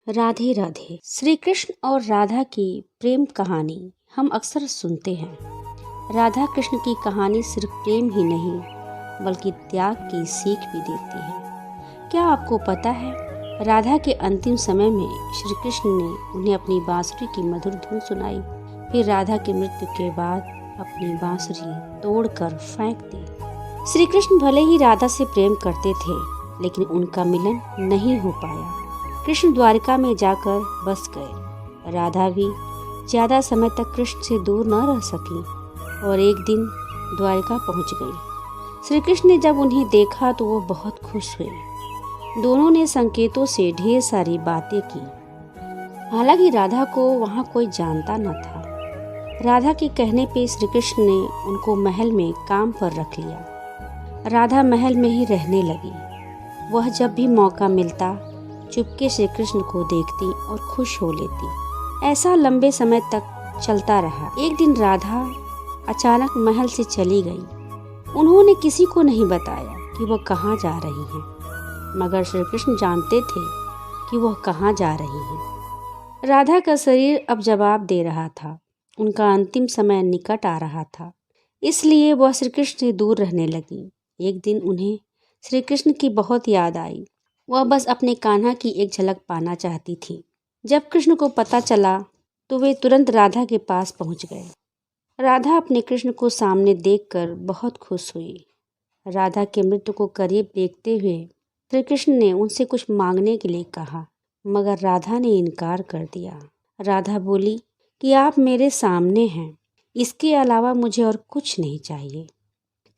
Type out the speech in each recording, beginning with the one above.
राधे राधे। श्री कृष्ण और राधा की प्रेम कहानी हम अक्सर सुनते हैं। राधा कृष्ण की कहानी सिर्फ प्रेम ही नहीं बल्कि त्याग की सीख भी देती है। क्या आपको पता है, राधा के अंतिम समय में श्री कृष्ण ने उन्हें अपनी बांसुरी की मधुर धुन सुनाई। फिर राधा की मृत्यु के बाद अपनी बांसुरी तोड़कर फेंक दी। श्री कृष्ण भले ही राधा से प्रेम करते थे, लेकिन उनका मिलन नहीं हो पाया। कृष्ण द्वारिका में जाकर बस गए। राधा भी ज्यादा समय तक कृष्ण से दूर न रह सकी और एक दिन द्वारिका पहुंच गई। श्री कृष्ण ने जब उन्हें देखा तो वो बहुत खुश हुए। दोनों ने संकेतों से ढेर सारी बातें की। हालांकि राधा को वहां कोई जानता न था। राधा के कहने पे श्री कृष्ण ने उनको महल में काम पर रख लिया। राधा महल में ही रहने लगी। वह जब भी मौका मिलता चुपके से कृष्ण को देखती और खुश हो लेती। ऐसा लंबे समय तक चलता रहा। एक दिन राधा अचानक महल से चली गई। उन्होंने किसी को नहीं बताया कि वह कहाँ जा रही हैं, मगर श्री कृष्ण जानते थे कि वह कहाँ जा रही हैं। राधा का शरीर अब जवाब दे रहा था। उनका अंतिम समय निकट आ रहा था, इसलिए वह श्री कृष्ण से दूर रहने लगी। एक दिन उन्हें श्री कृष्ण की बहुत याद आई। वह बस अपने कान्हा की एक झलक पाना चाहती थी। जब कृष्ण को पता चला तो वे तुरंत राधा के पास पहुंच गए। राधा अपने कृष्ण को सामने देखकर बहुत खुश हुई। राधा के मृत्यु को करीब देखते हुए श्री कृष्ण ने उनसे कुछ मांगने के लिए कहा, मगर राधा ने इनकार कर दिया। राधा बोली कि आप मेरे सामने हैं, इसके अलावा मुझे और कुछ नहीं चाहिए।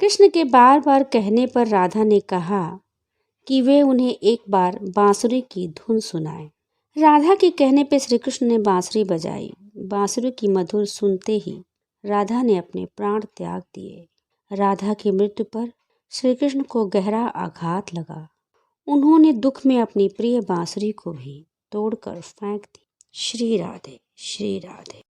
कृष्ण के बार बार कहने पर राधा ने कहा कि वे उन्हें एक बार बांसुरी की धुन सुनाए। राधा के कहने पर श्री कृष्ण ने बांसुरी बजाई। बांसुरी की मधुर सुनते ही राधा ने अपने प्राण त्याग दिए। राधा की मृत्यु पर श्री कृष्ण को गहरा आघात लगा। उन्होंने दुख में अपनी प्रिय बांसुरी को भी तोड़कर फेंक दी। श्री राधे, श्री राधे।